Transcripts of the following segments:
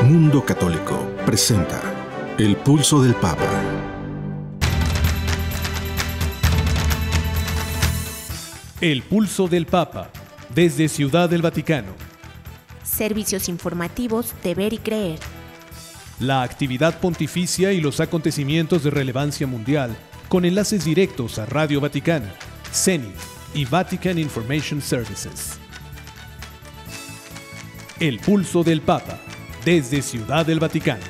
Mundo Católico presenta El Pulso del Papa. El Pulso del Papa, desde Ciudad del Vaticano. Servicios informativos de Ver y Creer. La actividad pontificia y los acontecimientos de relevancia mundial, con enlaces directos a Radio Vaticana, CENI y Vatican Information Services. El Pulso del Papa, desde Ciudad del Vaticano.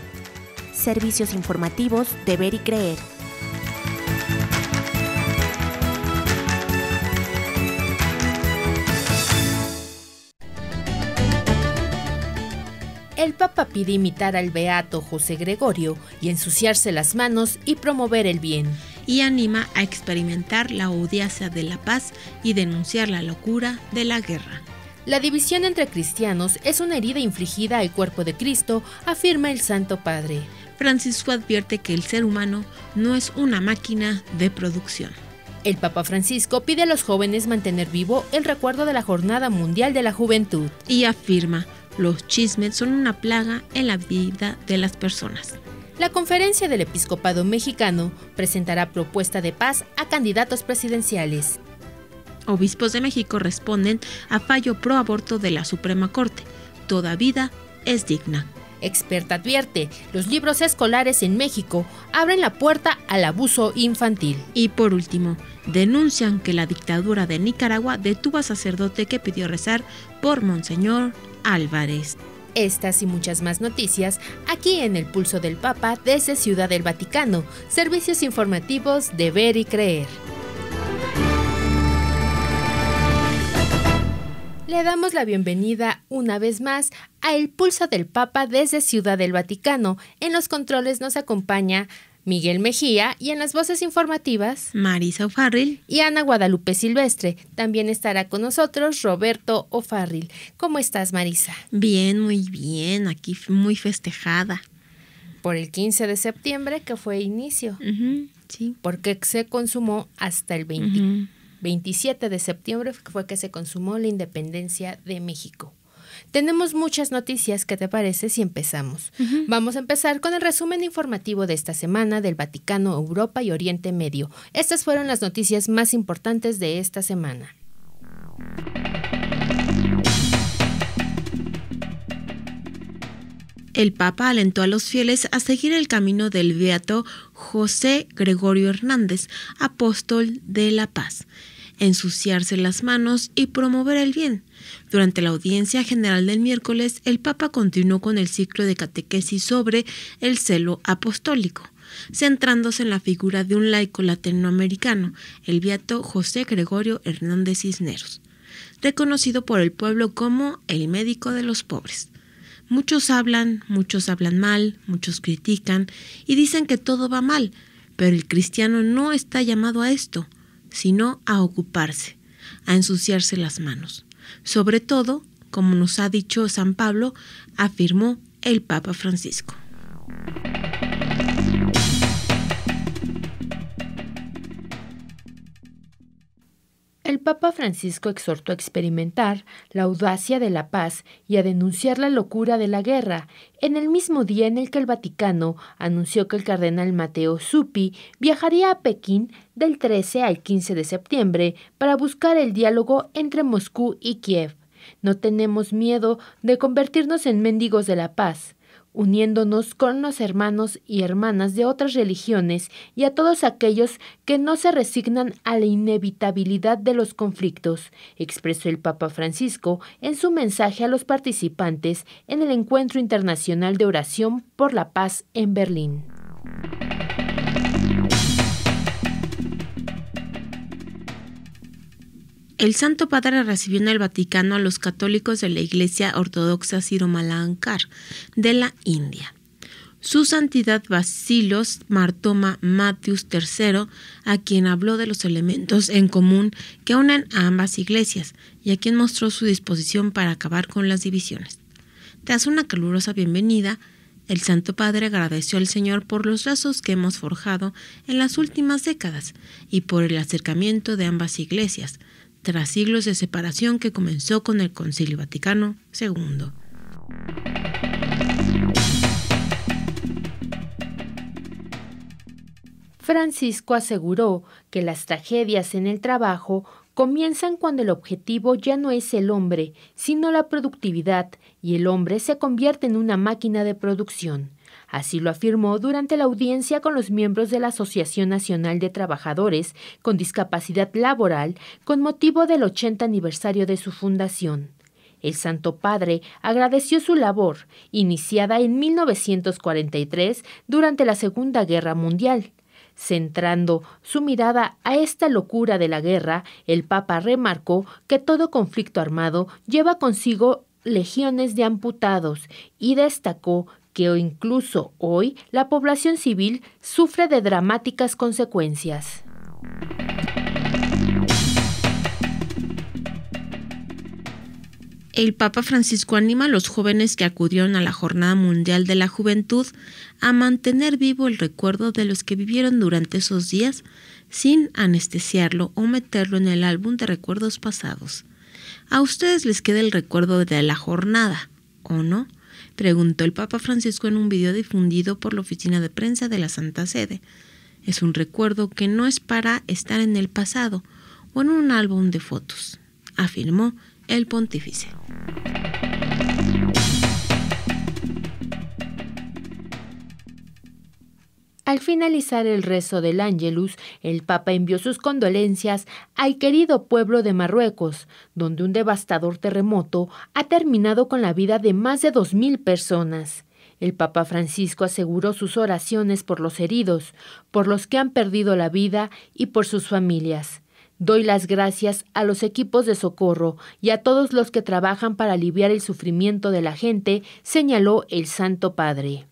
Servicios informativos de Ver y Creer. El Papa pide imitar al beato José Gregorio y ensuciarse las manos y promover el bien. Y anima a experimentar la audacia de la paz y denunciar la locura de la guerra. La división entre cristianos es una herida infligida al cuerpo de Cristo, afirma el Santo Padre. Francisco advierte que el ser humano no es una máquina de producción. El Papa Francisco pide a los jóvenes mantener vivo el recuerdo de la Jornada Mundial de la Juventud. Y afirma: los chismes son una plaga en la vida de las personas. La Conferencia del Episcopado Mexicano presentará propuesta de paz a candidatos presidenciales. Obispos de México responden a fallo pro aborto de la Suprema Corte. Toda vida es digna. Experta advierte, los libros escolares en México abren la puerta al abuso infantil. Y por último, denuncian que la dictadura de Nicaragua detuvo a sacerdote que pidió rezar por Monseñor Álvarez. Estas y muchas más noticias aquí en El Pulso del Papa desde Ciudad del Vaticano. Servicios informativos de Ver y Creer. Le damos la bienvenida una vez más a El Pulso del Papa desde Ciudad del Vaticano. En los controles nos acompaña Miguel Mejía y en las voces informativas Marisa O'Farrill y Ana Guadalupe Silvestre. También estará con nosotros Roberto O'Farrill. ¿Cómo estás, Marisa? Bien, muy bien, aquí muy festejada. Por el 15 de septiembre que fue inicio. Sí. Porque se consumó hasta el 27 de septiembre fue que se consumó la independencia de México. Tenemos muchas noticias, ¿qué te parece si empezamos? Vamos a empezar con el resumen informativo de esta semana del Vaticano, Europa y Oriente Medio. Estas fueron las noticias más importantes de esta semana. El Papa alentó a los fieles a seguir el camino del beato José Gregorio Hernández, apóstol de la paz, ensuciarse las manos y promover el bien. Durante la audiencia general del miércoles, el Papa continuó con el ciclo de catequesis sobre el celo apostólico, centrándose en la figura de un laico latinoamericano, el beato José Gregorio Hernández Cisneros, reconocido por el pueblo como el médico de los pobres. Muchos hablan mal, muchos critican y dicen que todo va mal, pero el cristiano no está llamado a esto, sino a ocuparse, a ensuciarse las manos. Sobre todo, como nos ha dicho San Pablo, afirmó el Papa Francisco. El Papa Francisco exhortó a experimentar la audacia de la paz y a denunciar la locura de la guerra, en el mismo día en el que el Vaticano anunció que el cardenal Matteo Zuppi viajaría a Pekín del 13 al 15 de septiembre para buscar el diálogo entre Moscú y Kiev. No tenemos miedo de convertirnos en mendigos de la paz, uniéndonos con los hermanos y hermanas de otras religiones y a todos aquellos que no se resignan a la inevitabilidad de los conflictos, expresó el Papa Francisco en su mensaje a los participantes en el Encuentro Internacional de Oración por la Paz en Berlín. El Santo Padre recibió en el Vaticano a los católicos de la Iglesia Ortodoxa Siro-Malankar de la India. Su Santidad Basilos Martoma Matthews III, a quien habló de los elementos en común que unen a ambas iglesias y a quien mostró su disposición para acabar con las divisiones. Tras una calurosa bienvenida, el Santo Padre agradeció al Señor por los lazos que hemos forjado en las últimas décadas y por el acercamiento de ambas iglesias, tras siglos de separación que comenzó con el Concilio Vaticano II. Francisco aseguró que las tragedias en el trabajo comienzan cuando el objetivo ya no es el hombre, sino la productividad, y el hombre se convierte en una máquina de producción. Así lo afirmó durante la audiencia con los miembros de la Asociación Nacional de Trabajadores con Discapacidad Laboral con motivo del 80 aniversario de su fundación. El Santo Padre agradeció su labor, iniciada en 1943 durante la Segunda Guerra Mundial. Centrando su mirada a esta locura de la guerra, el Papa remarcó que todo conflicto armado lleva consigo legiones de amputados y destacó que incluso hoy la población civil sufre de dramáticas consecuencias. El Papa Francisco anima a los jóvenes que acudieron a la Jornada Mundial de la Juventud a mantener vivo el recuerdo de los que vivieron durante esos días sin anestesiarlo o meterlo en el álbum de recuerdos pasados. ¿A ustedes les queda el recuerdo de la jornada o no?, preguntó el Papa Francisco en un video difundido por la Oficina de Prensa de la Santa Sede. Es un recuerdo que no es para estar en el pasado o en un álbum de fotos, afirmó el pontífice. Al finalizar el rezo del Ángelus, el Papa envió sus condolencias al querido pueblo de Marruecos, donde un devastador terremoto ha terminado con la vida de más de 2,000 personas. El Papa Francisco aseguró sus oraciones por los heridos, por los que han perdido la vida y por sus familias. Doy las gracias a los equipos de socorro y a todos los que trabajan para aliviar el sufrimiento de la gente, señaló el Santo Padre.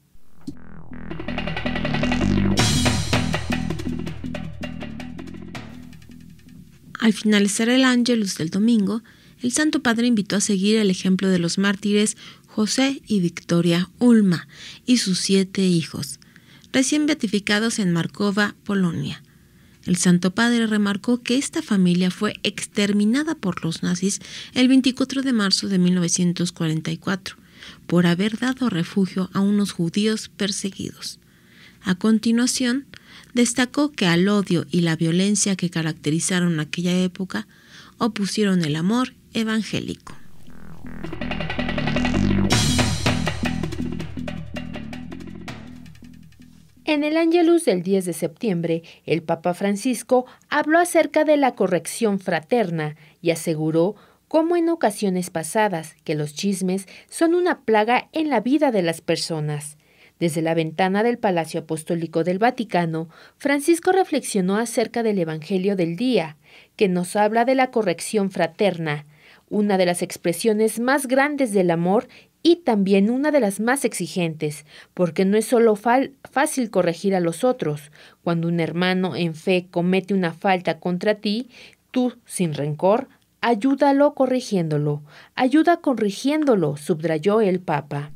Al finalizar el Ángelus del domingo, el Santo Padre invitó a seguir el ejemplo de los mártires José y Victoria Ulma y sus 7 hijos, recién beatificados en Markowa, Polonia. El Santo Padre remarcó que esta familia fue exterminada por los nazis el 24 de marzo de 1944 por haber dado refugio a unos judíos perseguidos. A continuación, destacó que al odio y la violencia que caracterizaron aquella época opusieron el amor evangélico. En el Ángelus del 10 de septiembre, el Papa Francisco habló acerca de la corrección fraterna y aseguró, como en ocasiones pasadas, que los chismes son una plaga en la vida de las personas. Desde la ventana del Palacio Apostólico del Vaticano, Francisco reflexionó acerca del Evangelio del día, que nos habla de la corrección fraterna, una de las expresiones más grandes del amor y también una de las más exigentes, porque no es solo fácil corregir a los otros. Cuando un hermano en fe comete una falta contra ti, tú, sin rencor, ayúdalo corrigiéndolo, subrayó el Papa.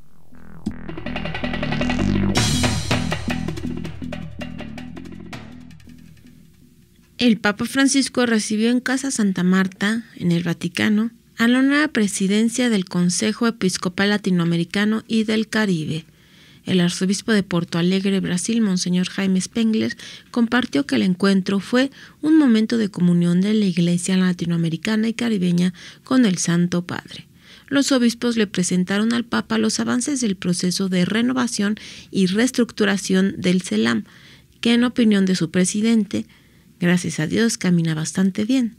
El Papa Francisco recibió en Casa Santa Marta, en el Vaticano, a la nueva presidencia del Consejo Episcopal Latinoamericano y del Caribe. El arzobispo de Porto Alegre, Brasil, Monseñor Jaime Spengler, compartió que el encuentro fue un momento de comunión de la Iglesia latinoamericana y caribeña con el Santo Padre. Los obispos le presentaron al Papa los avances del proceso de renovación y reestructuración del CELAM, que en opinión de su presidente, gracias a Dios, camina bastante bien,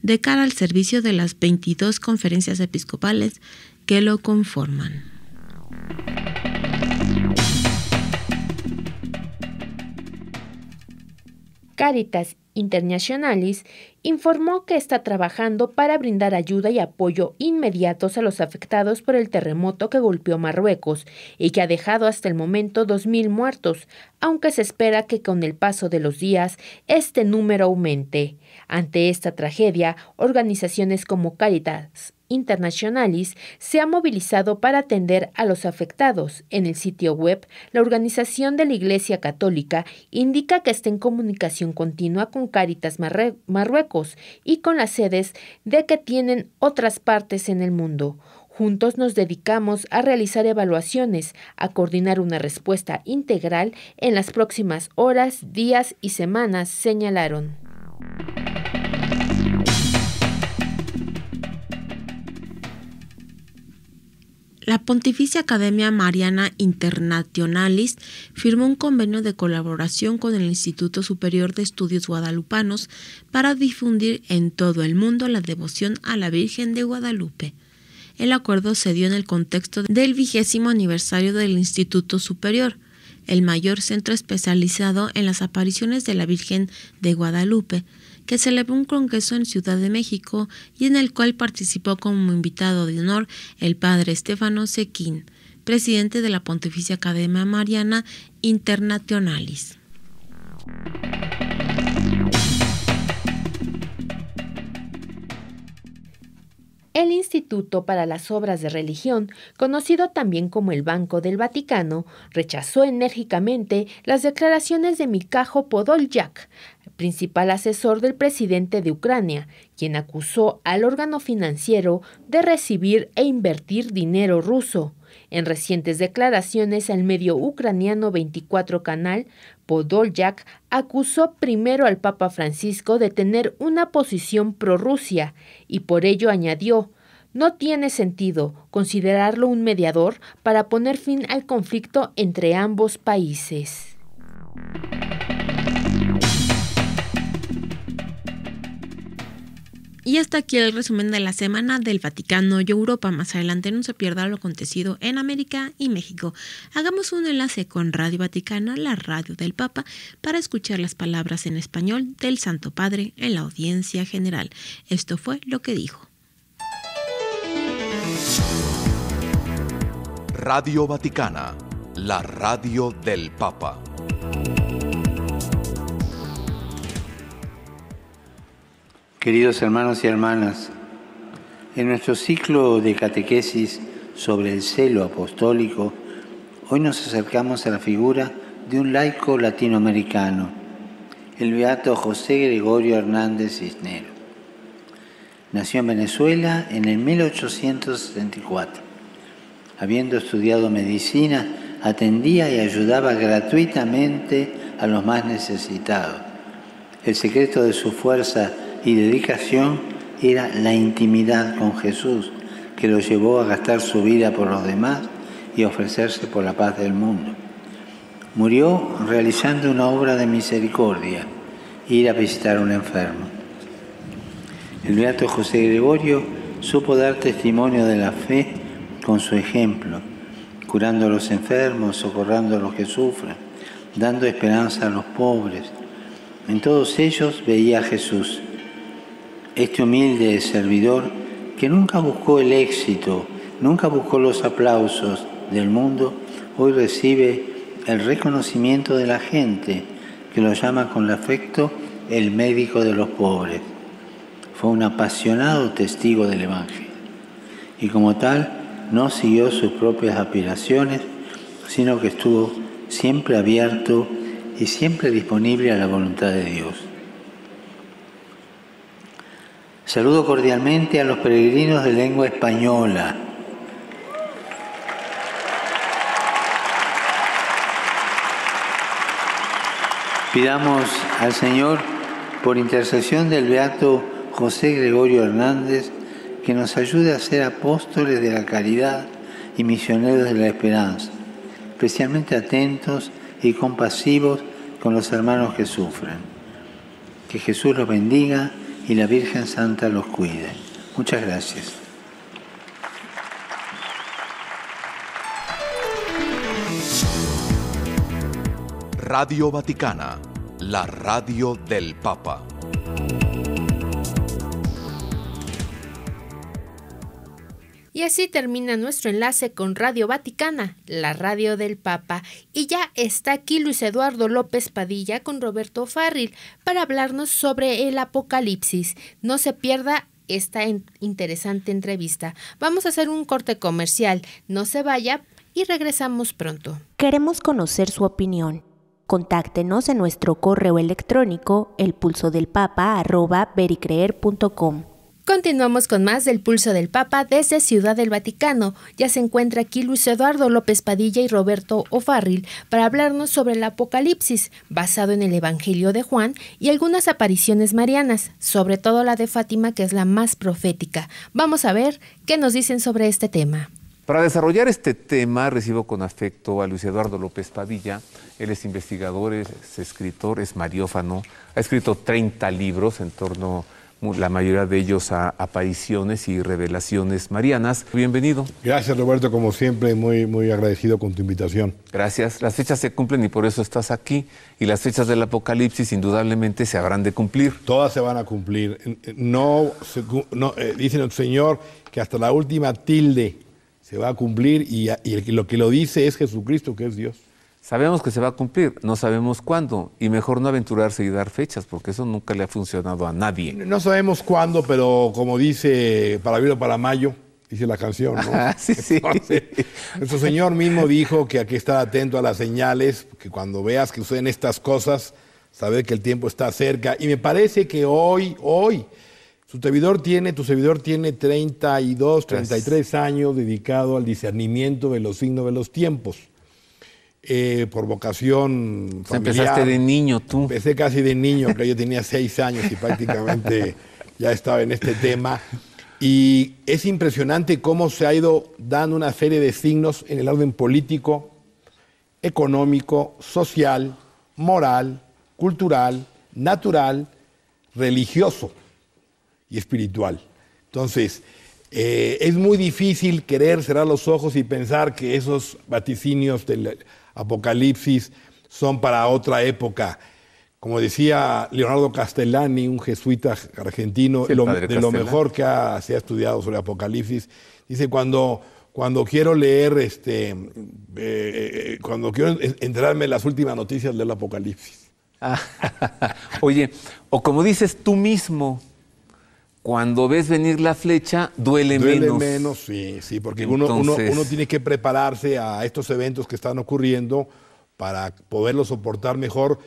de cara al servicio de las 22 conferencias episcopales que lo conforman. Caritas Internationalis informó que está trabajando para brindar ayuda y apoyo inmediatos a los afectados por el terremoto que golpeó Marruecos y que ha dejado hasta el momento 2,000 muertos, aunque se espera que con el paso de los días este número aumente. Ante esta tragedia, organizaciones como Caritas Internationalis se ha movilizado para atender a los afectados. En el sitio web, la organización de la Iglesia Católica indica que está en comunicación continua con Caritas Marruecos y con las sedes de que tienen otras partes en el mundo. Juntos nos dedicamos a realizar evaluaciones, a coordinar una respuesta integral en las próximas horas, días y semanas, señalaron. La Pontificia Academia Mariana Internationalis firmó un convenio de colaboración con el Instituto Superior de Estudios Guadalupanos para difundir en todo el mundo la devoción a la Virgen de Guadalupe. El acuerdo se dio en el contexto del 20º aniversario del Instituto Superior, el mayor centro especializado en las apariciones de la Virgen de Guadalupe, que celebró un congreso en Ciudad de México y en el cual participó como invitado de honor el padre Stefano Cecchin, presidente de la Pontificia Academia Mariana Internationalis. El Instituto para las Obras de Religión, conocido también como el Banco del Vaticano, rechazó enérgicamente las declaraciones de Mikhailo Podolyak, principal asesor del presidente de Ucrania, quien acusó al órgano financiero de recibir e invertir dinero ruso. En recientes declaraciones al medio ucraniano 24 Canal, Podolyak acusó primero al Papa Francisco de tener una posición prorrusia y por ello añadió: no tiene sentido considerarlo un mediador para poner fin al conflicto entre ambos países. Y hasta aquí el resumen de la semana del Vaticano y Europa. Más adelante no se pierda lo acontecido en América y México. Hagamos un enlace con Radio Vaticana, la radio del Papa, para escuchar las palabras en español del Santo Padre en la audiencia general. Esto fue lo que dijo. Radio Vaticana, la radio del Papa. Queridos hermanos y hermanas, en nuestro ciclo de catequesis sobre el celo apostólico, hoy nos acercamos a la figura de un laico latinoamericano, el beato José Gregorio Hernández Cisneros. Nació en Venezuela en el 1864. Habiendo estudiado medicina, atendía y ayudaba gratuitamente a los más necesitados. El secreto de su fuerza y dedicación era la intimidad con Jesús, que lo llevó a gastar su vida por los demás y a ofrecerse por la paz del mundo. Murió realizando una obra de misericordia, ir a visitar a un enfermo. El beato José Gregorio supo dar testimonio de la fe con su ejemplo, curando a los enfermos, socorrando a los que sufren, dando esperanza a los pobres. En todos ellos veía a Jesús. Este humilde servidor, que nunca buscó el éxito, nunca buscó los aplausos del mundo, hoy recibe el reconocimiento de la gente, que lo llama con afecto el médico de los pobres. Fue un apasionado testigo del Evangelio y como tal no siguió sus propias aspiraciones, sino que estuvo siempre abierto y siempre disponible a la voluntad de Dios. Saludo cordialmente a los peregrinos de lengua española. Pidamos al Señor, por intercesión del beato José Gregorio Hernández, que nos ayude a ser apóstoles de la caridad y misioneros de la esperanza, especialmente atentos y compasivos con los hermanos que sufren. Que Jesús los bendiga y la Virgen Santa los cuide. Muchas gracias. Radio Vaticana, la radio del Papa. Y así termina nuestro enlace con Radio Vaticana, la radio del Papa. Y ya está aquí Luis Eduardo López Padilla con Roberto Farril para hablarnos sobre el Apocalipsis. No se pierda esta interesante entrevista. Vamos a hacer un corte comercial. No se vaya y regresamos pronto. Queremos conocer su opinión. Contáctenos en nuestro correo electrónico elpulsodelpapa@vericreer.com. Continuamos con más del Pulso del Papa desde Ciudad del Vaticano. Ya se encuentra aquí Luis Eduardo López Padilla y Roberto O'Farrill para hablarnos sobre el Apocalipsis, basado en el Evangelio de Juan y algunas apariciones marianas, sobre todo la de Fátima, que es la más profética. Vamos a ver qué nos dicen sobre este tema. Para desarrollar este tema recibo con afecto a Luis Eduardo López Padilla. Él es investigador, es escritor, es mariófano, ha escrito 30 libros en torno, la mayoría de ellos, a apariciones y revelaciones marianas. Bienvenido. Gracias, Roberto, como siempre, muy agradecido con tu invitación. Gracias. Las fechas se cumplen y por eso estás aquí. Y las fechas del Apocalipsis indudablemente se habrán de cumplir. Todas se van a cumplir. Dice el Señor que hasta la última tilde se va a cumplir y lo que lo dice es Jesucristo, que es Dios. Sabemos que se va a cumplir, no sabemos cuándo, y mejor no aventurarse y dar fechas, porque eso nunca le ha funcionado a nadie. No sabemos cuándo, pero como dice para abril o para mayo, dice la canción, ¿no? Sí, sí. Entonces, nuestro Señor mismo dijo que hay que estar atento a las señales, que cuando veas que suceden estas cosas, saber que el tiempo está cerca. Y me parece que hoy, tu servidor tiene 32, 33 años dedicado al discernimiento de los signos de los tiempos. Por vocación familiar. Empezaste de niño tú. Empecé casi de niño, que yo tenía 6 años y prácticamente ya estaba en este tema. Y es impresionante cómo se ha ido dando una serie de signos en el orden político, económico, social, moral, cultural, natural, religioso y espiritual. Entonces, es muy difícil querer cerrar los ojos y pensar que esos vaticinios del Apocalipsis son para otra época. Como decía Leonardo Castellani, un jesuita argentino, sí, de lo mejor que se ha estudiado sobre Apocalipsis, dice, cuando quiero leer, cuando quiero enterarme de las últimas noticias del Apocalipsis. Oye, o como dices tú mismo, cuando ves venir la flecha, duele menos. Duele menos, sí, porque Entonces, uno tiene que prepararse a estos eventos que están ocurriendo para poderlos soportar mejor,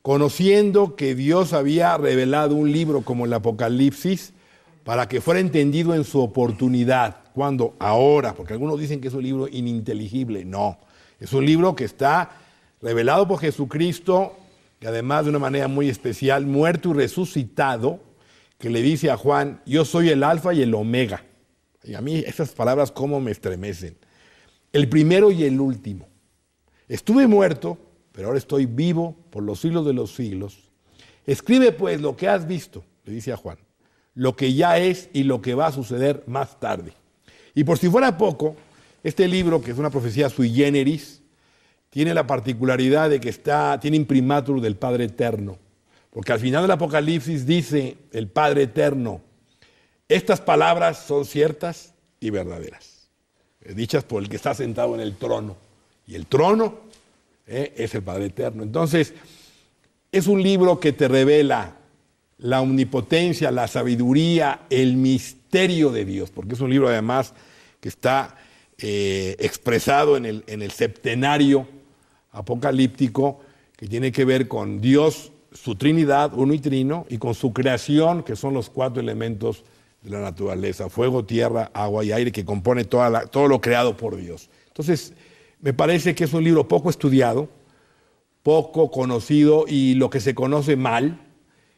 conociendo que Dios había revelado un libro como el Apocalipsis para que fuera entendido en su oportunidad. ¿Cuándo? Ahora, porque algunos dicen que es un libro ininteligible. No, es un libro que está revelado por Jesucristo, y además de una manera muy especial, muerto y resucitado, que le dice a Juan, yo soy el alfa y el omega. Y a mí esas palabras cómo me estremecen. El primero y el último. Estuve muerto, pero ahora estoy vivo por los siglos de los siglos. Escribe pues lo que has visto, le dice a Juan, lo que ya es y lo que va a suceder más tarde. Y por si fuera poco, este libro, que es una profecía sui generis, tiene la particularidad de que tiene imprimatur del Padre Eterno. Porque al final del Apocalipsis dice el Padre Eterno, estas palabras son ciertas y verdaderas, dichas por el que está sentado en el trono. Y el trono es el Padre Eterno. Entonces, es un libro que te revela la omnipotencia, la sabiduría, el misterio de Dios, porque es un libro además que está expresado en el septenario apocalíptico, que tiene que ver con Dios, su Trinidad, uno y trino, y con su creación, que son los 4 elementos de la naturaleza, fuego, tierra, agua y aire, que compone todo lo creado por Dios. Entonces, me parece que es un libro poco estudiado, poco conocido y lo que se conoce mal,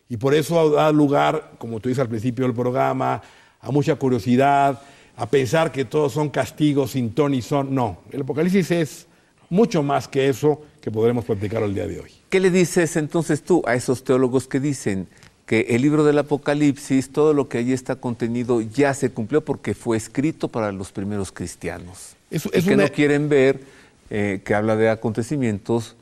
y por eso da lugar, como tú dices al principio del programa, a mucha curiosidad, a pensar que todos son castigos sin ton y son. No, el Apocalipsis es mucho más que eso que podremos platicar el día de hoy. ¿Qué le dices entonces tú a esos teólogos que dicen que el libro del Apocalipsis, todo lo que allí está contenido, ya se cumplió porque fue escrito para los primeros cristianos? Que no quieren ver que habla de acontecimientos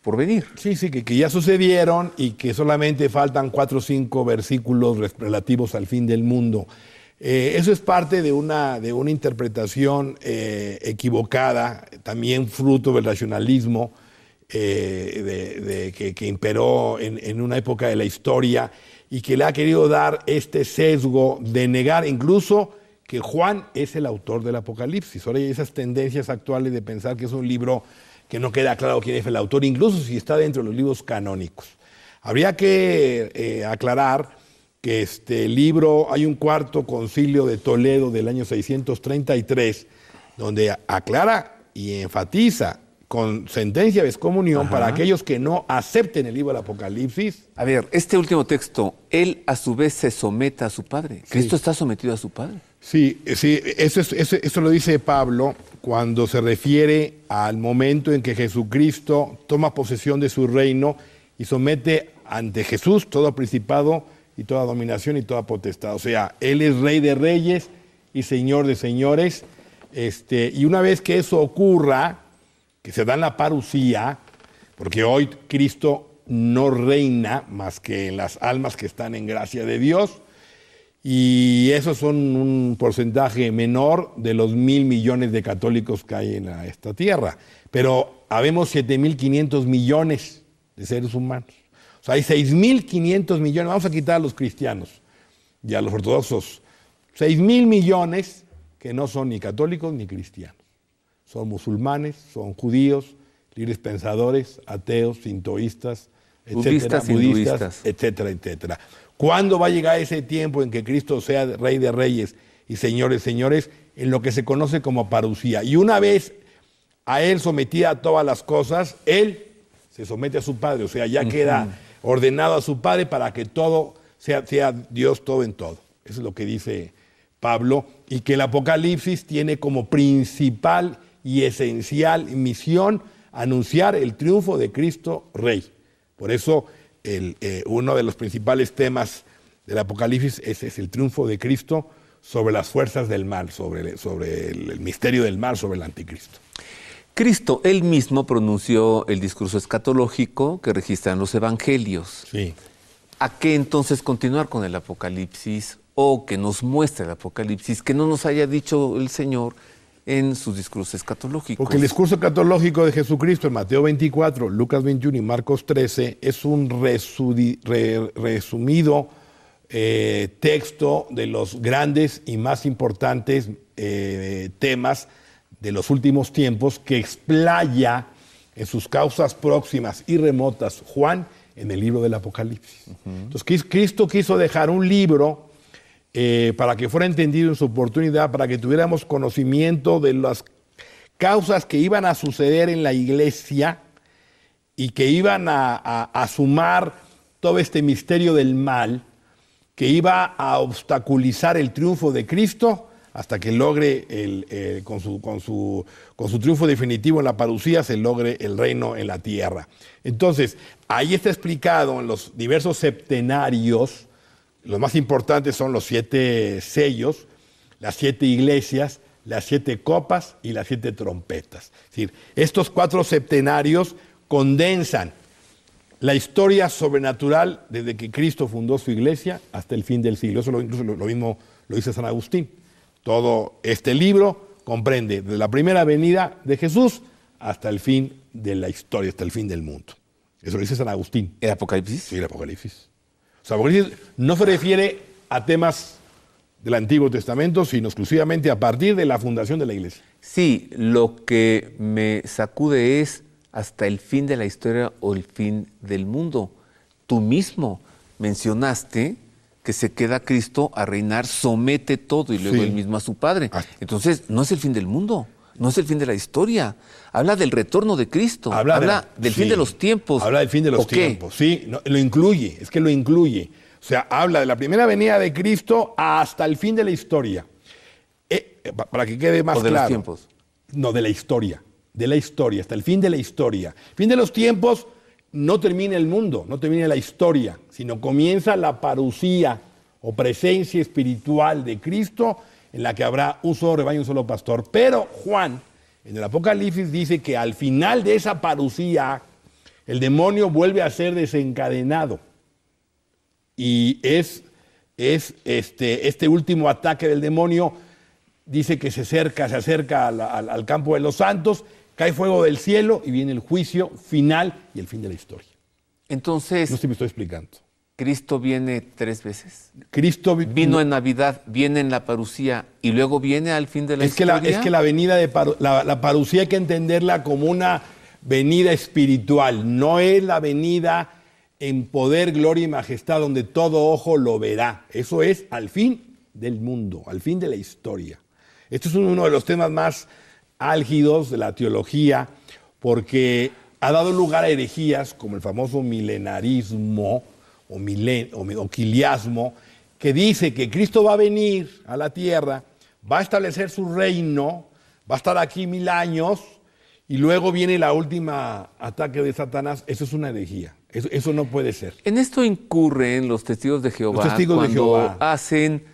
por venir. Sí, que ya sucedieron y que solamente faltan 4 o 5 versículos relativos al fin del mundo. Eso es parte de una interpretación equivocada, también fruto del racionalismo que imperó en una época de la historia y que le ha querido dar este sesgo de negar incluso que Juan es el autor del Apocalipsis. Ahora hay esas tendencias actuales de pensar que es un libro que no queda claro quién es el autor, incluso si está dentro de los libros canónicos. Habría que aclarar que libro, hay un cuarto concilio de Toledo del año 633, donde aclara y enfatiza con sentencia de excomunión para aquellos que no acepten el libro del Apocalipsis. A ver, este último texto, él a su vez se somete a su Padre. Sí. ¿Cristo está sometido a su Padre? Sí, eso lo dice Pablo cuando se refiere al momento en que Jesucristo toma posesión de su reino y somete ante Jesús todo principado y toda dominación y toda potestad. O sea, Él es Rey de reyes y Señor de señores. Y una vez que eso ocurra, que se da en la parusía, porque hoy Cristo no reina más que en las almas que están en gracia de Dios, y esos son un porcentaje menor de los 1.000 millones de católicos que hay en esta tierra. Pero habemos 7.500 millones de seres humanos. O sea, hay 6.500 millones, vamos a quitar a los cristianos y a los ortodoxos, 6.000 millones que no son ni católicos ni cristianos. Son musulmanes, son judíos, libres pensadores, ateos, sintoístas, etcétera, budistas, etcétera, etcétera. ¿Cuándo va a llegar ese tiempo en que Cristo sea Rey de reyes y Señor de señores? En lo que se conoce como parusía. Y una vez a Él sometida a todas las cosas, Él se somete a su Padre, o sea, ya queda ordenado a su Padre para que todo sea Dios todo en todo. Eso es lo que dice Pablo, y que el Apocalipsis tiene como principal y esencial misión anunciar el triunfo de Cristo Rey. Por eso uno de los principales temas del Apocalipsis es el triunfo de Cristo sobre las fuerzas del mal, sobre el misterio del mal, sobre el anticristo. Cristo, él mismo pronunció el discurso escatológico que registran los evangelios. Sí. ¿A qué entonces continuar con el Apocalipsis o que nos muestre el Apocalipsis que no nos haya dicho el Señor en sus discursos escatológicos? Porque el discurso escatológico de Jesucristo en Mateo 24, Lucas 21 y Marcos 13 es un resumido texto de los grandes y más importantes temas de los últimos tiempos que explaya en sus causas próximas y remotas Juan en el libro del Apocalipsis. Entonces Cristo quiso dejar un libro para que fuera entendido en su oportunidad, para que tuviéramos conocimiento de las causas que iban a suceder en la iglesia y que iban a sumar todo este misterio del mal que iba a obstaculizar el triunfo de Cristo hasta que logre, con su triunfo definitivo en la parusía, se logre el reino en la tierra. Entonces, ahí está explicado en los diversos septenarios. Los más importantes son los 7 sellos, las 7 iglesias, las 7 copas y las 7 trompetas. Es decir, estos 4 septenarios condensan la historia sobrenatural desde que Cristo fundó su iglesia hasta el fin del siglo. Eso incluso lo mismo lo dice San Agustín. Todo este libro comprende desde la primera venida de Jesús hasta el fin de la historia, hasta el fin del mundo. Eso lo dice San Agustín. ¿El Apocalipsis? Sí, el Apocalipsis. O sea, Apocalipsis no se refiere a temas del Antiguo Testamento, sino exclusivamente a partir de la fundación de la iglesia. Sí, lo que me sacude es hasta el fin de la historia o el fin del mundo. Tú mismo mencionaste que se queda Cristo a reinar, somete todo y luego él mismo a su Padre. Entonces, no es el fin del mundo, no es el fin de la historia. Habla del retorno de Cristo, habla del fin de los tiempos. Habla del fin de los tiempos, sí, lo incluye, es que lo incluye. O sea, habla de la primera venida de Cristo hasta el fin de la historia. Para que quede más claro. ¿O de los tiempos? No, de la historia, hasta el fin de la historia. Fin de los tiempos. No termina el mundo, no termina la historia, sino comienza la parusía o presencia espiritual de Cristo en la que habrá un solo rebaño y un solo pastor. Pero Juan, en el Apocalipsis, dice que al final de esa parusía, el demonio vuelve a ser desencadenado. Y este último ataque del demonio dice que se acerca al campo de los santos, cae fuego del cielo y viene el juicio final y el fin de la historia. Entonces, no sé si me estoy explicando. ¿Cristo viene 3 veces? Cristo vino en Navidad, viene en la parusía y luego viene al fin de la historia. Es que la venida de la parusía hay que entenderla como una venida espiritual, no es la venida en poder, gloria y majestad, donde todo ojo lo verá. Eso es al fin del mundo, al fin de la historia. Este es uno de los temas más álgidos de la teología, porque ha dado lugar a herejías como el famoso milenarismo o quiliasmo, que dice que Cristo va a venir a la tierra, va a establecer su reino, va a estar aquí 1000 años, y luego viene la última ataque de Satanás. Eso es una herejía. Eso no puede ser. En esto incurren los testigos de Jehová cuando hacen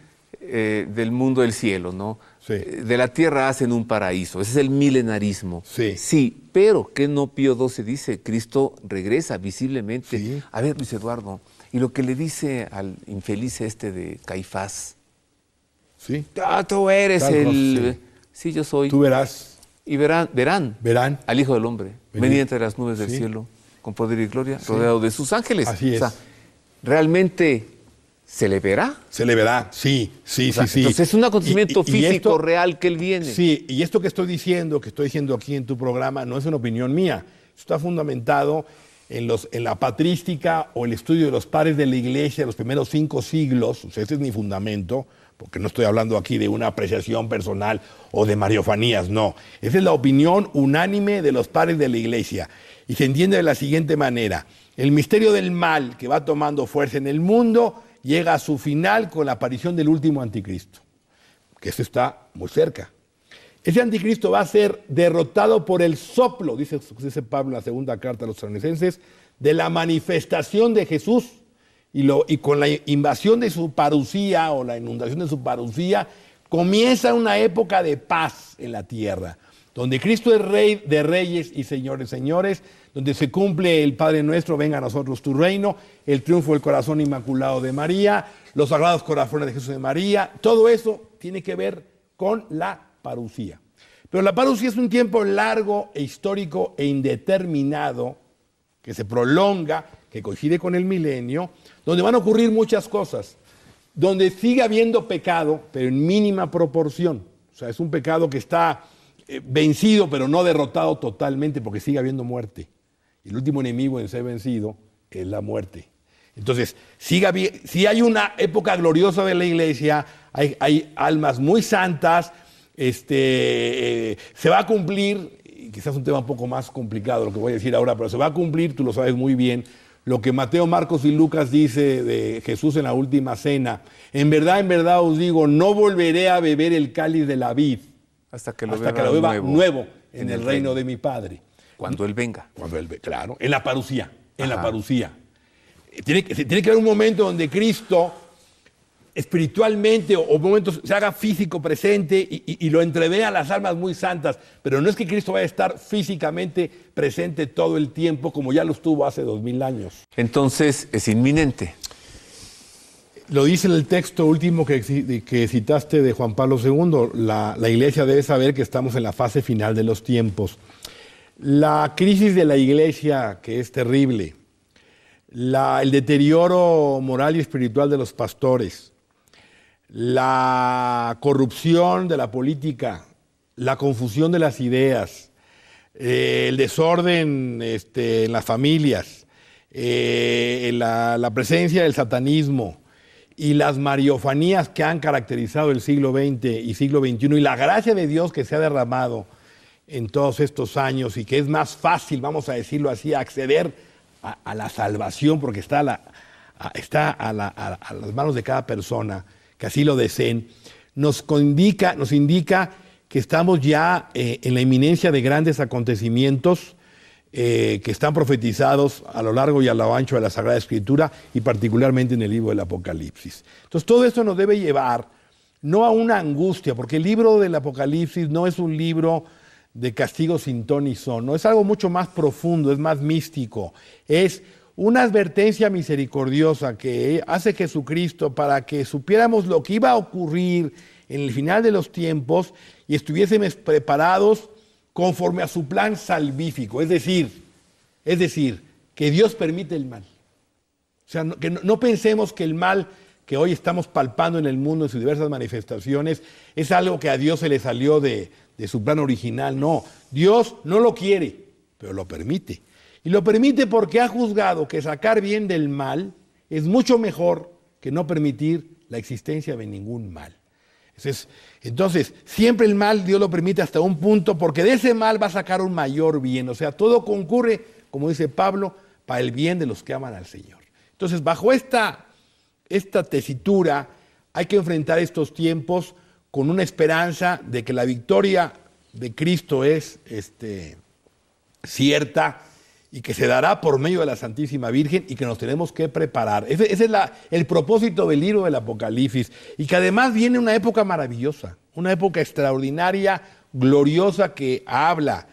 del mundo el cielo, ¿no? Sí. De la tierra hacen un paraíso. Ese es el milenarismo. Sí. Sí, pero ¿qué no Pío XII dice? Cristo regresa visiblemente. Sí. A ver, Luis Eduardo, y lo que le dice al infeliz de Caifás. Sí. Tú eres Carlos, el... sí. Sí, yo soy. Tú verás. Y verán Verán. al Hijo del Hombre, venir entre las nubes del Sí. cielo, con poder y gloria, Sí. rodeado de sus ángeles. Así es. O sea, ¿realmente se le verá? Se le verá, sí. Entonces es un acontecimiento físico real que él viene. Sí, y esto que estoy diciendo aquí en tu programa, no es una opinión mía. Está fundamentado en la patrística o el estudio de los padres de la Iglesia de los primeros 5 siglos. O sea, este es mi fundamento, porque no estoy hablando aquí de una apreciación personal o de mariofanías, no. Esa es la opinión unánime de los padres de la Iglesia. Y se entiende de la siguiente manera. El misterio del mal que va tomando fuerza en el mundo llega a su final con la aparición del último anticristo, que eso está muy cerca. Ese anticristo va a ser derrotado por el soplo, dice Pablo en la segunda carta a los Tesalonicenses, de la manifestación de Jesús, y con la invasión de su parucía o la inundación de su parucía, comienza una época de paz en la tierra, donde Cristo es Rey de reyes y señores, donde se cumple el Padre Nuestro, venga a nosotros tu reino, el triunfo del corazón inmaculado de María, los sagrados corazones de Jesús de María. Todo eso tiene que ver con la parucía. Pero la parucía es un tiempo largo e histórico e indeterminado, que se prolonga, que coincide con el milenio, donde van a ocurrir muchas cosas, donde sigue habiendo pecado, pero en mínima proporción. O sea, es un pecado que está vencido, pero no derrotado totalmente, porque sigue habiendo muerte. Y el último enemigo en ser vencido es la muerte. Entonces, si hay una época gloriosa de la Iglesia, hay almas muy santas, se va a cumplir, y quizás un tema un poco más complicado lo que voy a decir ahora, pero se va a cumplir, tú lo sabes muy bien, lo que Mateo, Marcos y Lucas dice de Jesús en la última cena. En verdad os digo, no volveré a beber el cáliz de la vid hasta que lo beba nuevo en el reino de mi Padre. Cuando Él venga. Claro, en la parucía. La parucía. Tiene que haber un momento donde Cristo espiritualmente o momentos se haga físico presente y lo entrevea a las almas muy santas, pero no es que Cristo vaya a estar físicamente presente todo el tiempo como ya lo estuvo hace 2000 años. Entonces es inminente. Lo dice en el texto último que citaste de Juan Pablo II, la Iglesia debe saber que estamos en la fase final de los tiempos. La crisis de la Iglesia, que es terrible, el deterioro moral y espiritual de los pastores, la corrupción de la política, la confusión de las ideas, el desorden en las familias, la presencia del satanismo y las mariofanías que han caracterizado el siglo XX y siglo XXI, y la gracia de Dios que se ha derramado en todos estos años y que es más fácil, vamos a decirlo así, acceder a la salvación porque está a las manos de cada persona que así lo deseen, nos indica que estamos ya en la inminencia de grandes acontecimientos que están profetizados a lo largo y a lo ancho de la Sagrada Escritura y particularmente en el libro del Apocalipsis. Entonces todo esto nos debe llevar no a una angustia, porque el libro del Apocalipsis no es un libro de castigo sin ton ni son, no, es algo mucho más profundo, es más místico, es una advertencia misericordiosa que hace Jesucristo para que supiéramos lo que iba a ocurrir en el final de los tiempos y estuviésemos preparados conforme a su plan salvífico, es decir, que Dios permite el mal. O sea, que no pensemos que el mal que hoy estamos palpando en el mundo en sus diversas manifestaciones es algo que a Dios se le salió de su plan original. No, Dios no lo quiere, pero lo permite. Y lo permite porque ha juzgado que sacar bien del mal es mucho mejor que no permitir la existencia de ningún mal. Entonces, siempre el mal Dios lo permite hasta un punto, porque de ese mal va a sacar un mayor bien. O sea, todo concurre, como dice Pablo, para el bien de los que aman al Señor. Entonces, bajo esta tesitura, hay que enfrentar estos tiempos con una esperanza de que la victoria de Cristo es cierta y que se dará por medio de la Santísima Virgen y que nos tenemos que preparar. Ese es el propósito del libro del Apocalipsis, y que además viene una época maravillosa, una época extraordinaria, gloriosa, que habla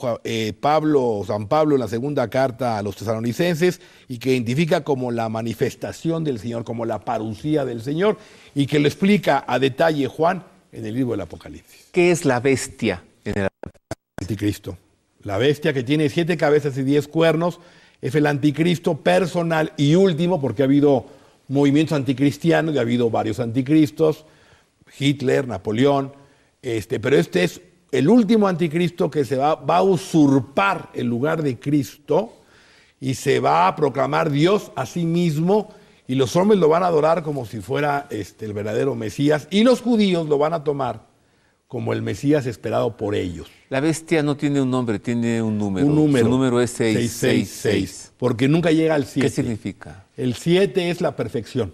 San Pablo en la segunda carta a los tesalonicenses, y que identifica como la manifestación del Señor, como la parusía del Señor, y que lo explica a detalle Juan en el libro del Apocalipsis. ¿Qué es la bestia en el Anticristo? La bestia, que tiene 7 cabezas y 10 cuernos, es el anticristo personal y último, porque ha habido movimientos anticristianos y ha habido varios anticristos, Hitler, Napoleón, pero este es el último anticristo que va a usurpar el lugar de Cristo y se va a proclamar Dios a sí mismo, y los hombres lo van a adorar como si fuera el verdadero Mesías, y los judíos lo van a tomar como el Mesías esperado por ellos. La bestia no tiene un nombre, tiene un número. Un número. Su número es 666. Porque nunca llega al 7. ¿Qué significa? El 7 es la perfección.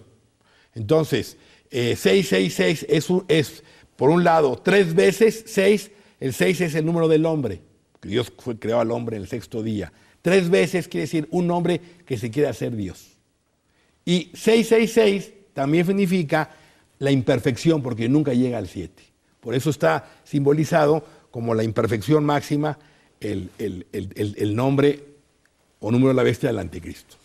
Entonces, 666 es, por un lado, 3 veces 6. El 6 es el número del hombre. Dios creó al hombre en el 6º día. 3 veces quiere decir un hombre que se quiere hacer Dios. Y 666 también significa la imperfección, porque nunca llega al 7. Por eso está simbolizado como la imperfección máxima, el nombre o número de la bestia del anticristo.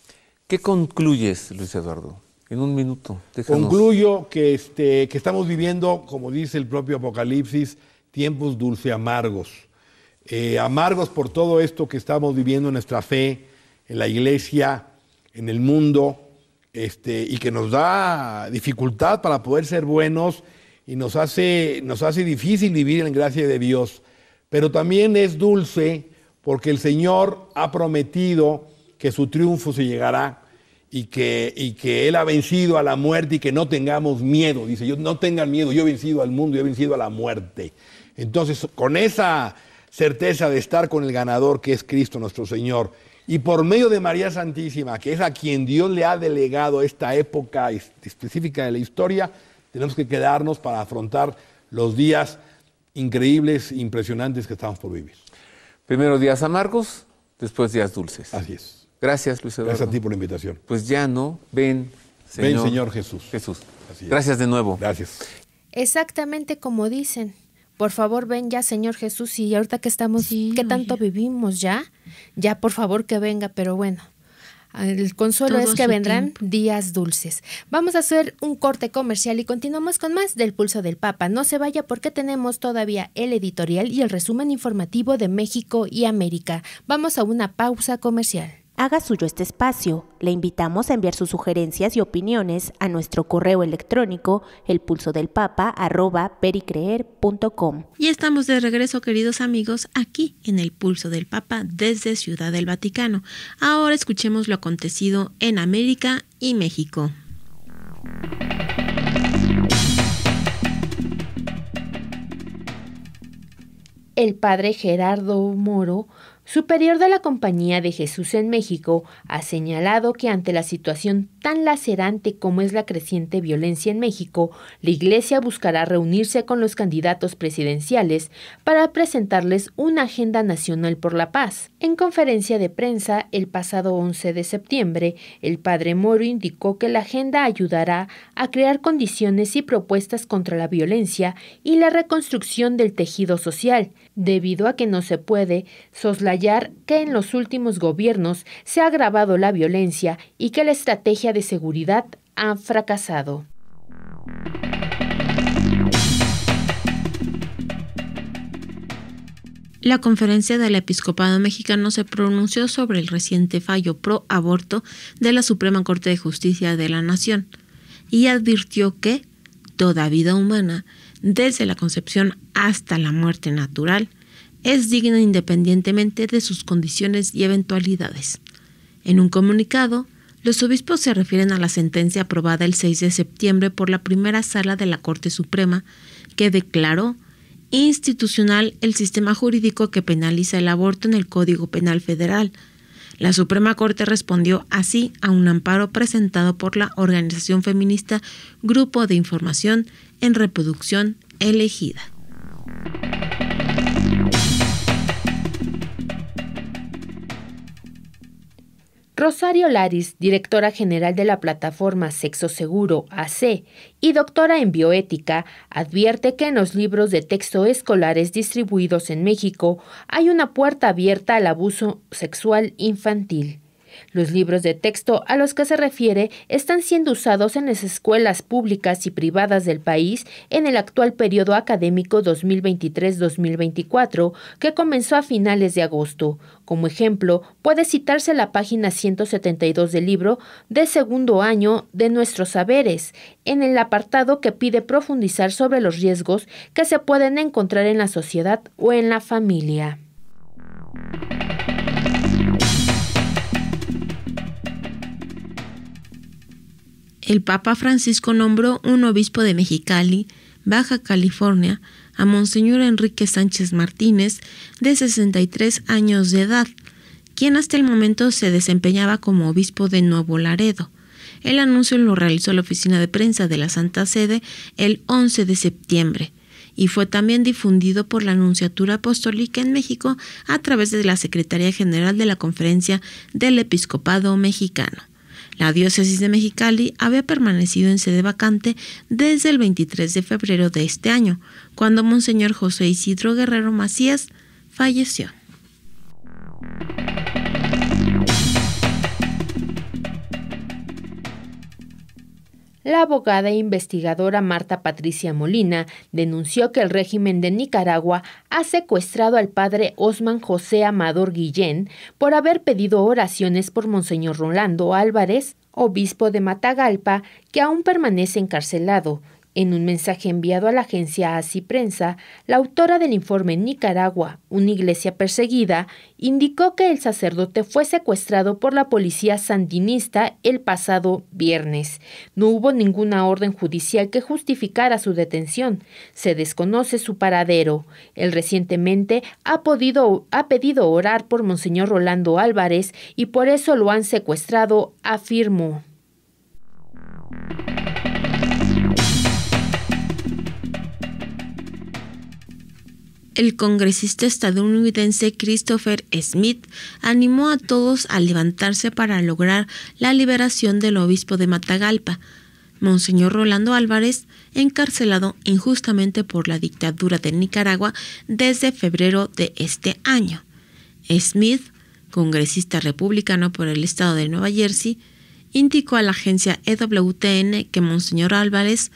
¿Qué concluyes, Luis Eduardo? En un minuto. Déjanos. Concluyo que estamos viviendo, como dice el propio Apocalipsis, tiempos dulce amargos. Amargos por todo esto que estamos viviendo en nuestra fe, en la iglesia, en el mundo, y que nos da dificultad para poder ser buenos, y nos hace difícil vivir en gracia de Dios. Pero también es dulce porque el Señor ha prometido que su triunfo se llegará, y que Él ha vencido a la muerte, y que no tengamos miedo. Dice, no tengan miedo, yo he vencido al mundo, yo he vencido a la muerte. Entonces, con esa certeza de estar con el ganador, que es Cristo nuestro Señor, y por medio de María Santísima, que es a quien Dios le ha delegado esta época específica de la historia, tenemos que quedarnos para afrontar los días increíbles, impresionantes que estamos por vivir. Primero días amargos, después días dulces. Así es. Gracias, Luis Eduardo. Gracias a ti por la invitación. Pues ya no, ven, Señor Jesús. Así es. Gracias de nuevo. Gracias. Exactamente como dicen. Por favor, ven ya, Señor Jesús, y ahorita que estamos, ¿qué tanto vivimos ya? Ya, por favor, que venga, pero bueno. El consuelo es que vendrán días dulces. Vamos a hacer un corte comercial y continuamos con más del Pulso del Papa. No se vaya, porque tenemos todavía el editorial y el resumen informativo de México y América. Vamos a una pausa comercial. Haga suyo este espacio. Le invitamos a enviar sus sugerencias y opiniones a nuestro correo electrónico elpulsodelpapa@pericreer.com. Y estamos de regreso, queridos amigos, aquí en el Pulso del Papa desde Ciudad del Vaticano. Ahora escuchemos lo acontecido en América y México. El padre Gerardo Moro, superior de la Compañía de Jesús en México, ha señalado que ante la situación tan lacerante como es la creciente violencia en México, la Iglesia buscará reunirse con los candidatos presidenciales para presentarles una agenda nacional por la paz. En conferencia de prensa el pasado 11 de septiembre, el padre Moro indicó que la agenda ayudará a crear condiciones y propuestas contra la violencia y la reconstrucción del tejido social, debido a que no se puede soslayar que en los últimos gobiernos se ha agravado la violencia y que la estrategia de seguridad ha fracasado. La Conferencia del Episcopado Mexicano se pronunció sobre el reciente fallo pro aborto de la Suprema Corte de Justicia de la Nación y advirtió que toda vida humana, desde la concepción hasta la muerte natural, es digna independientemente de sus condiciones y eventualidades. En un comunicado, los obispos se refieren a la sentencia aprobada el 6 de septiembre por la primera sala de la Corte Suprema, que declaró institucional el sistema jurídico que penaliza el aborto en el Código Penal Federal. La Suprema Corte respondió así a un amparo presentado por la organización feminista Grupo de Información en Reproducción Elegida. Rosario Laris, directora general de la plataforma Sexo Seguro AC y doctora en bioética, advierte que en los libros de texto escolares distribuidos en México hay una puerta abierta al abuso sexual infantil. Los libros de texto a los que se refiere están siendo usados en las escuelas públicas y privadas del país en el actual periodo académico 2023-2024, que comenzó a finales de agosto. Como ejemplo, puede citarse la página 172 del libro de segundo año de Nuestros Saberes, en el apartado que pide profundizar sobre los riesgos que se pueden encontrar en la sociedad o en la familia. El Papa Francisco nombró un obispo de Mexicali, Baja California, a Monseñor Enrique Sánchez Martínez, de 63 años de edad, quien hasta el momento se desempeñaba como obispo de Nuevo Laredo. El anuncio lo realizó la oficina de prensa de la Santa Sede el 11 de septiembre y fue también difundido por la Nunciatura Apostólica en México a través de la Secretaría General de la Conferencia del Episcopado Mexicano. La diócesis de Mexicali había permanecido en sede vacante desde el 23 de febrero de este año, cuando Monseñor José Isidro Guerrero Macías falleció. La abogada e investigadora Marta Patricia Molina denunció que el régimen de Nicaragua ha secuestrado al padre Osman José Amador Guillén por haber pedido oraciones por Monseñor Rolando Álvarez, obispo de Matagalpa, que aún permanece encarcelado. En un mensaje enviado a la agencia ACI Prensa, la autora del informe Nicaragua, una iglesia perseguida, indicó que el sacerdote fue secuestrado por la policía sandinista el pasado viernes. No hubo ninguna orden judicial que justificara su detención. Se desconoce su paradero. Él recientemente ha pedido orar por Monseñor Rolando Álvarez y por eso lo han secuestrado, afirmó. El congresista estadounidense Christopher Smith animó a todos a levantarse para lograr la liberación del obispo de Matagalpa, Monseñor Rolando Álvarez, encarcelado injustamente por la dictadura de Nicaragua desde febrero de este año. Smith, congresista republicano por el estado de Nueva Jersey, indicó a la agencia EWTN que Monseñor Álvarez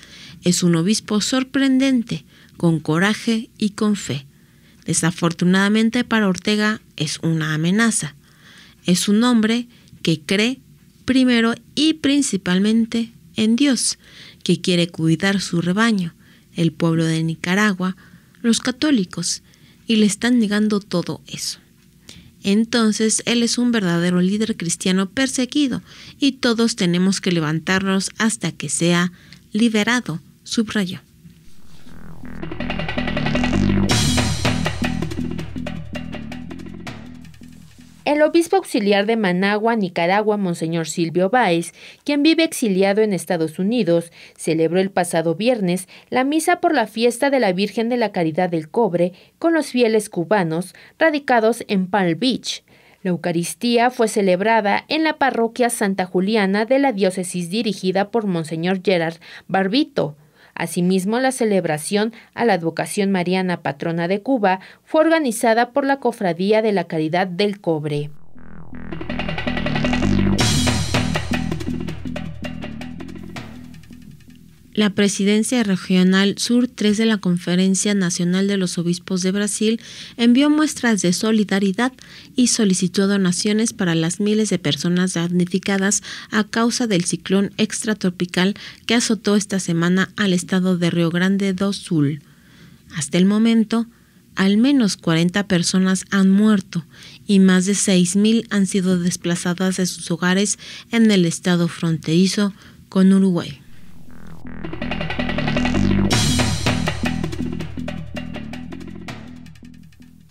es un obispo sorprendente, con coraje y con fe. Desafortunadamente para Ortega es una amenaza. Es un hombre que cree primero y principalmente en Dios, que quiere cuidar su rebaño, el pueblo de Nicaragua, los católicos, y le están negando todo eso. Entonces él es un verdadero líder cristiano perseguido y todos tenemos que levantarnos hasta que sea liberado, subrayó. El obispo auxiliar de Managua, Nicaragua, Monseñor Silvio Báez, quien vive exiliado en Estados Unidos, celebró el pasado viernes la misa por la fiesta de la Virgen de la Caridad del Cobre con los fieles cubanos radicados en Palm Beach. La Eucaristía fue celebrada en la parroquia Santa Juliana de la diócesis dirigida por Monseñor Gerard Barbito. Asimismo, la celebración a la advocación mariana patrona de Cuba fue organizada por la Cofradía de la Caridad del Cobre. La Presidencia Regional Sur 3 de la Conferencia Nacional de los Obispos de Brasil envió muestras de solidaridad y solicitó donaciones para las miles de personas damnificadas a causa del ciclón extratropical que azotó esta semana al estado de Rio Grande do Sul. Hasta el momento, al menos 40 personas han muerto y más de 6,000 han sido desplazadas de sus hogares en el estado fronterizo con Uruguay.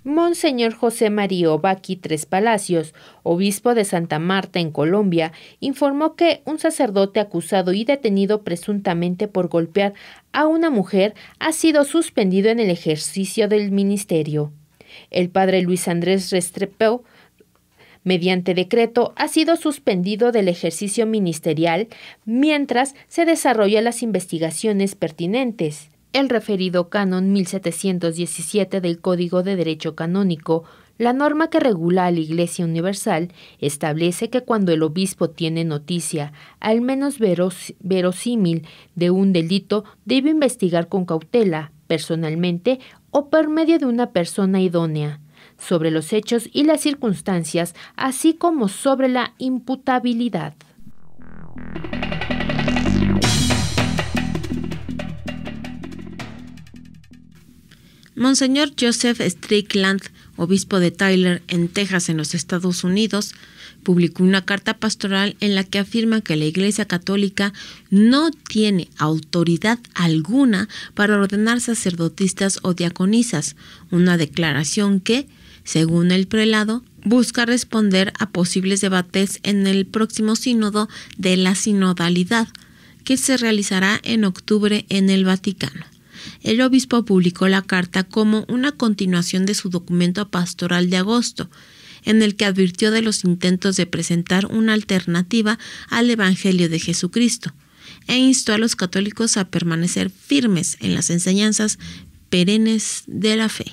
Monseñor José María Obaqui Tres Palacios, obispo de Santa Marta en Colombia, informó que un sacerdote acusado y detenido presuntamente por golpear a una mujer ha sido suspendido en el ejercicio del ministerio. El padre Luis Andrés Restrepo, mediante decreto, ha sido suspendido del ejercicio ministerial mientras se desarrollan las investigaciones pertinentes. El referido canon 1717 del Código de Derecho Canónico, la norma que regula a la Iglesia Universal, establece que cuando el obispo tiene noticia, al menos verosímil, de un delito, debe investigar con cautela, personalmente o por medio de una persona idónea, sobre los hechos y las circunstancias, así como sobre la imputabilidad. Monseñor Joseph Strickland, obispo de Tyler, en Texas, en los Estados Unidos, publicó una carta pastoral en la que afirma que la Iglesia Católica no tiene autoridad alguna para ordenar sacerdotisas o diaconisas, una declaración que, según el prelado, busca responder a posibles debates en el próximo sínodo de la sinodalidad, que se realizará en octubre en el Vaticano. El obispo publicó la carta como una continuación de su documento pastoral de agosto, en el que advirtió de los intentos de presentar una alternativa al Evangelio de Jesucristo, e instó a los católicos a permanecer firmes en las enseñanzas perennes de la fe.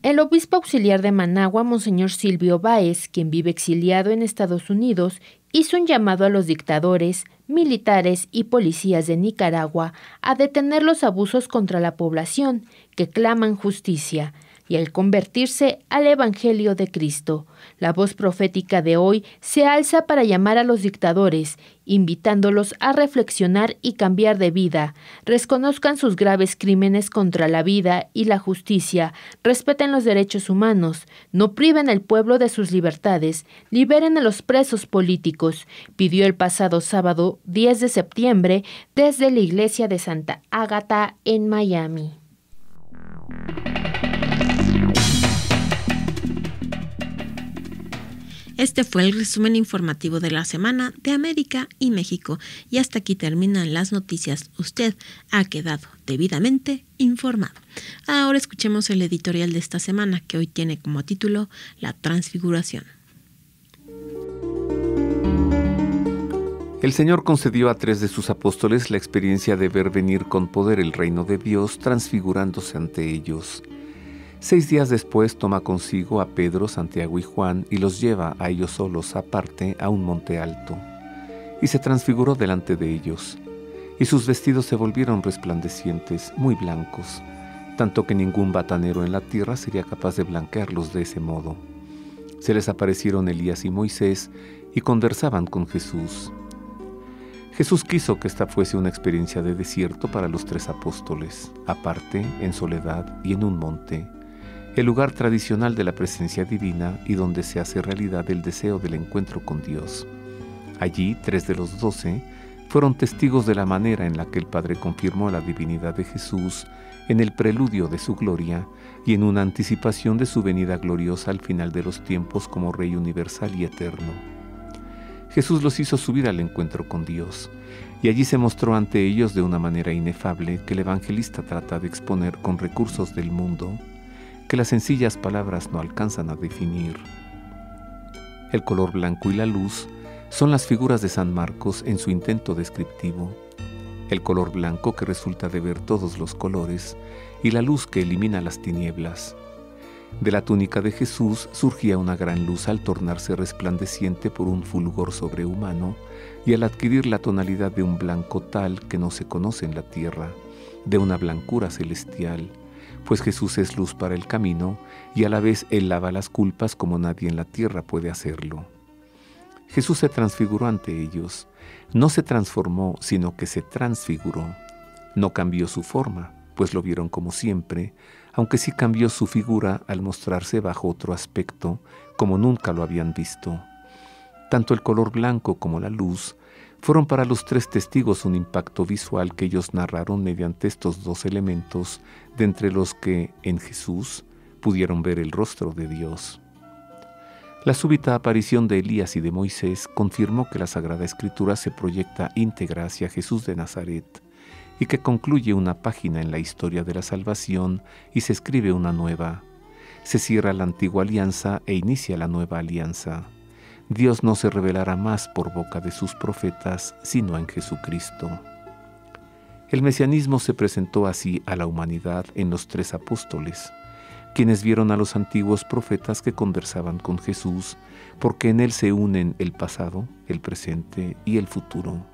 El obispo auxiliar de Managua, Monseñor Silvio Báez, quien vive exiliado en Estados Unidos, hizo un llamado a los dictadores, militares y policías de Nicaragua a detener los abusos contra la población que claman justicia y al convertirse al Evangelio de Cristo. La voz profética de hoy se alza para llamar a los dictadores, invitándolos a reflexionar y cambiar de vida, reconozcan sus graves crímenes contra la vida y la justicia, respeten los derechos humanos, no priven al pueblo de sus libertades, liberen a los presos políticos, pidió el pasado sábado 10 de septiembre desde la iglesia de Santa Ágata en Miami. Este fue el resumen informativo de la semana de América y México. Y hasta aquí terminan las noticias. Usted ha quedado debidamente informado. Ahora escuchemos el editorial de esta semana, que hoy tiene como título La Transfiguración. El Señor concedió a 3 de sus apóstoles la experiencia de ver venir con poder el reino de Dios, transfigurándose ante ellos. 6 días después toma consigo a Pedro, Santiago y Juan y los lleva a ellos solos aparte a un monte alto. Y se transfiguró delante de ellos. Y sus vestidos se volvieron resplandecientes, muy blancos, tanto que ningún batanero en la tierra sería capaz de blanquearlos de ese modo. Se les aparecieron Elías y Moisés y conversaban con Jesús. Jesús quiso que esta fuese una experiencia de desierto para los 3 apóstoles, aparte, en soledad y en un monte, el lugar tradicional de la presencia divina y donde se hace realidad el deseo del encuentro con Dios. Allí, 3 de los 12 fueron testigos de la manera en la que el Padre confirmó la divinidad de Jesús en el preludio de su gloria y en una anticipación de su venida gloriosa al final de los tiempos como Rey universal y eterno. Jesús los hizo subir al encuentro con Dios, y allí se mostró ante ellos de una manera inefable que el evangelista trata de exponer con recursos del mundo, que las sencillas palabras no alcanzan a definir. El color blanco y la luz son las figuras de San Marcos en su intento descriptivo. El color blanco que resulta de ver todos los colores y la luz que elimina las tinieblas. De la túnica de Jesús surgía una gran luz al tornarse resplandeciente por un fulgor sobrehumano y al adquirir la tonalidad de un blanco tal que no se conoce en la tierra, de una blancura celestial, pues Jesús es luz para el camino y a la vez Él lava las culpas como nadie en la tierra puede hacerlo. Jesús se transfiguró ante ellos. No se transformó, sino que se transfiguró. No cambió su forma, pues lo vieron como siempre, aunque sí cambió su figura al mostrarse bajo otro aspecto, como nunca lo habían visto. Tanto el color blanco como la luz fueron para los 3 testigos un impacto visual que ellos narraron mediante estos 2 elementos, de entre los que, en Jesús, pudieron ver el rostro de Dios. La súbita aparición de Elías y de Moisés confirmó que la Sagrada Escritura se proyecta íntegra hacia Jesús de Nazaret y que concluye una página en la historia de la salvación y se escribe una nueva. Se cierra la antigua alianza e inicia la nueva alianza. Dios no se revelará más por boca de sus profetas, sino en Jesucristo. El mesianismo se presentó así a la humanidad en los 3 apóstoles, quienes vieron a los antiguos profetas que conversaban con Jesús, porque en él se unen el pasado, el presente y el futuro.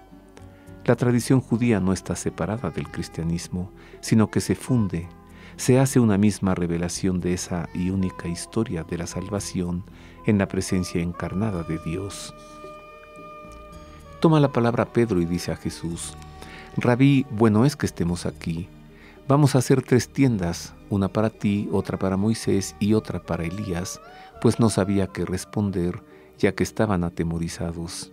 La tradición judía no está separada del cristianismo, sino que se funde, se hace una misma revelación de esa y única historia de la salvación en la presencia encarnada de Dios. Toma la palabra Pedro y dice a Jesús: Rabí, bueno es que estemos aquí. Vamos a hacer 3 tiendas, una para ti, otra para Moisés y otra para Elías, pues no sabía qué responder, ya que estaban atemorizados.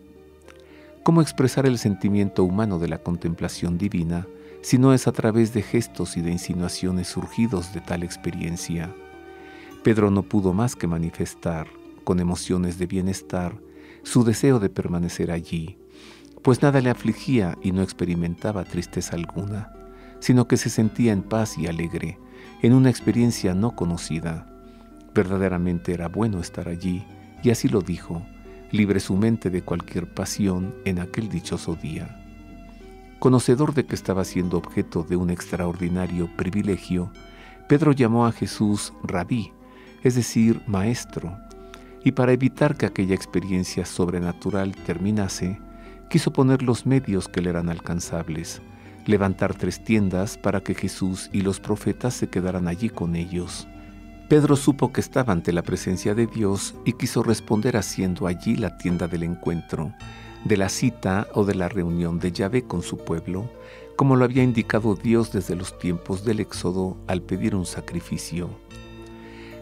¿Cómo expresar el sentimiento humano de la contemplación divina si no es a través de gestos y de insinuaciones surgidos de tal experiencia? Pedro no pudo más que manifestar, con emociones de bienestar, su deseo de permanecer allí, pues nada le afligía y no experimentaba tristeza alguna, sino que se sentía en paz y alegre, en una experiencia no conocida. Verdaderamente era bueno estar allí, y así lo dijo, libre su mente de cualquier pasión en aquel dichoso día. Conocedor de que estaba siendo objeto de un extraordinario privilegio, Pedro llamó a Jesús Rabí, es decir, maestro, y para evitar que aquella experiencia sobrenatural terminase, quiso poner los medios que le eran alcanzables, levantar 3 tiendas para que Jesús y los profetas se quedaran allí con ellos. Pedro supo que estaba ante la presencia de Dios y quiso responder haciendo allí la tienda del encuentro, de la cita o de la reunión de Yahvé con su pueblo, como lo había indicado Dios desde los tiempos del Éxodo al pedir un sacrificio.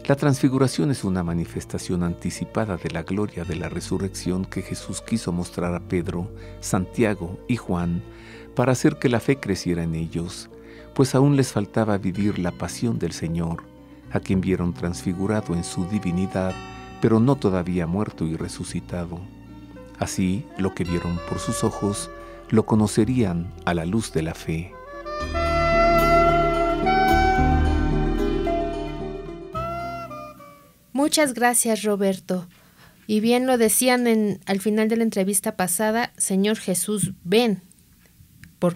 La transfiguración es una manifestación anticipada de la gloria de la resurrección que Jesús quiso mostrar a Pedro, Santiago y Juan para hacer que la fe creciera en ellos, pues aún les faltaba vivir la pasión del Señor, a quien vieron transfigurado en su divinidad, pero no todavía muerto y resucitado. Así, lo que vieron por sus ojos, lo conocerían a la luz de la fe. Muchas gracias, Roberto. Y bien lo decían al final de la entrevista pasada, Señor Jesús, ven.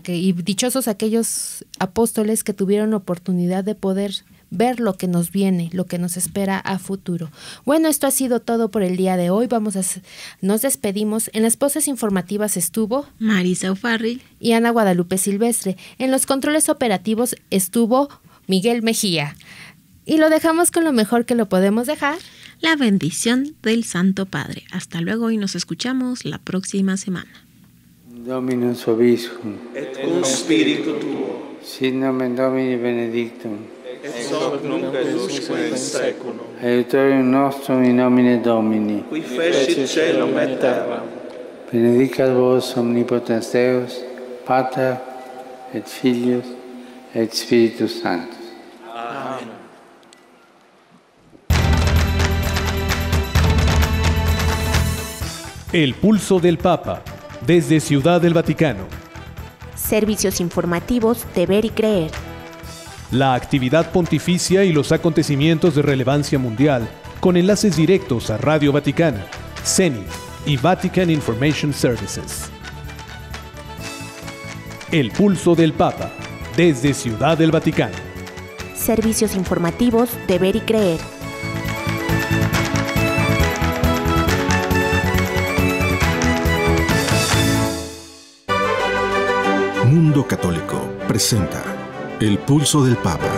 Y dichosos aquellos apóstoles que tuvieron oportunidad de poder ver lo que nos viene, lo que nos espera a futuro. Bueno, esto ha sido todo por el día de hoy. Nos despedimos. En las voces informativas estuvo Marisa O'Farrill y Ana Guadalupe Silvestre. En los controles operativos estuvo Miguel Mejía. Y lo dejamos con lo mejor que lo podemos dejar: la bendición del Santo Padre. Hasta luego y nos escuchamos la próxima semana. Dominus vobiscum, et cum spiritu tuo, sit nomen Domini benedictum, et hoc nunc et usque in saeculum, aiutorium nostrum in nomine Domini, qui fecit caelum et terram. Benedicat vos omnipotens Deus, Pater et Filius et Spiritus Sanctus. Amén. El pulso del Papa, desde Ciudad del Vaticano. Servicios informativos de Ver y Creer. La actividad pontificia y los acontecimientos de relevancia mundial, con enlaces directos a Radio Vaticana, Zenith y Vatican Information Services. El pulso del Papa, desde Ciudad del Vaticano. Servicios informativos de Ver y Creer. Mundo Católico presenta El Pulso del Papa.